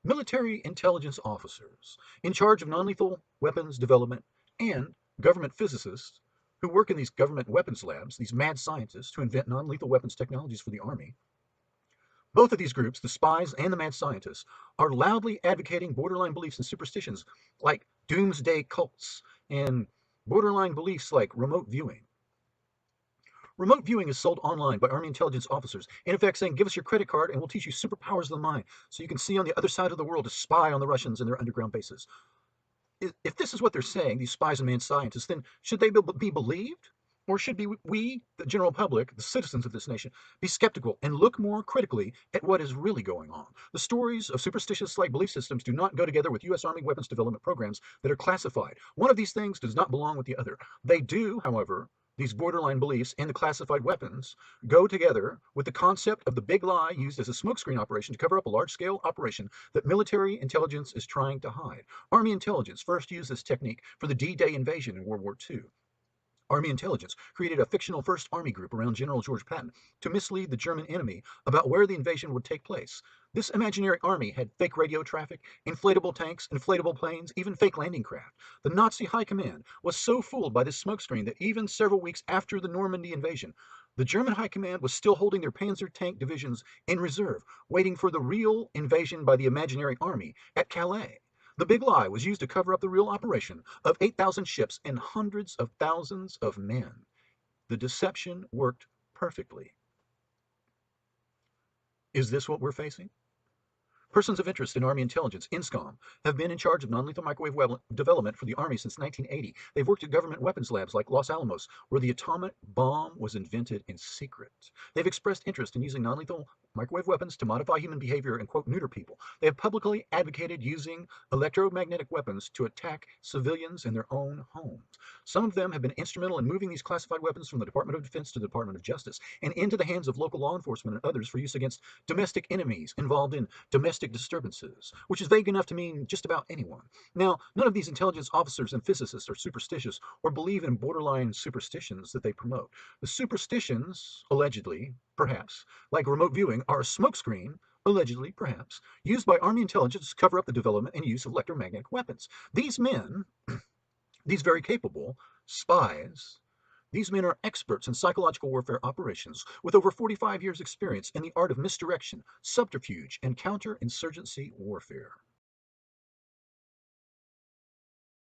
military intelligence officers in charge of non-lethal weapons development, and government physicists who work in these government weapons labs, these mad scientists who invent non-lethal weapons technologies for the Army. Both of these groups, the spies and the mad scientists, are loudly advocating borderline beliefs and superstitions like doomsday cults and borderline beliefs like remote viewing. Remote viewing is sold online by Army intelligence officers, in effect saying, give us your credit card and we'll teach you superpowers of the mind so you can see on the other side of the world to spy on the Russians and their underground bases. If this is what they're saying, these spies and mad scientists, then should they be believed? Or should we, the general public, the citizens of this nation, be skeptical and look more critically at what is really going on? The stories of superstitious like belief systems do not go together with U.S. Army weapons development programs that are classified. One of these things does not belong with the other. They do, however, these borderline beliefs and the classified weapons go together with the concept of the big lie used as a smokescreen operation to cover up a large-scale operation that military intelligence is trying to hide. Army intelligence first used this technique for the D-Day invasion in World War II. Army intelligence created a fictional First Army group around General George Patton to mislead the German enemy about where the invasion would take place. This imaginary army had fake radio traffic, inflatable tanks, inflatable planes, even fake landing craft. The Nazi high command was so fooled by this smokescreen that even several weeks after the Normandy invasion, the German high command was still holding their Panzer tank divisions in reserve, waiting for the real invasion by the imaginary army at Calais. The big lie was used to cover up the real operation of 8,000 ships and hundreds of thousands of men. The deception worked perfectly. Is this what we're facing? Persons of interest in Army intelligence, INSCOM, have been in charge of non-lethal microwave development for the Army since 1980. They've worked at government weapons labs like Los Alamos, where the atomic bomb was invented in secret. They've expressed interest in using non-lethal microwave weapons to modify human behavior and, quote, neuter people. They have publicly advocated using electromagnetic weapons to attack civilians in their own homes. Some of them have been instrumental in moving these classified weapons from the Department of Defense to the Department of Justice and into the hands of local law enforcement and others for use against domestic enemies involved in domestic disturbances, which is vague enough to mean just about anyone. Now, none of these intelligence officers and physicists are superstitious or believe in borderline superstitions that they promote. The superstitions, allegedly, perhaps, like remote viewing, are a smokescreen, allegedly, perhaps, used by Army intelligence to cover up the development and use of electromagnetic weapons. These men, these very capable spies, these men are experts in psychological warfare operations with over 45 years' experience in the art of misdirection, subterfuge, and counterinsurgency warfare.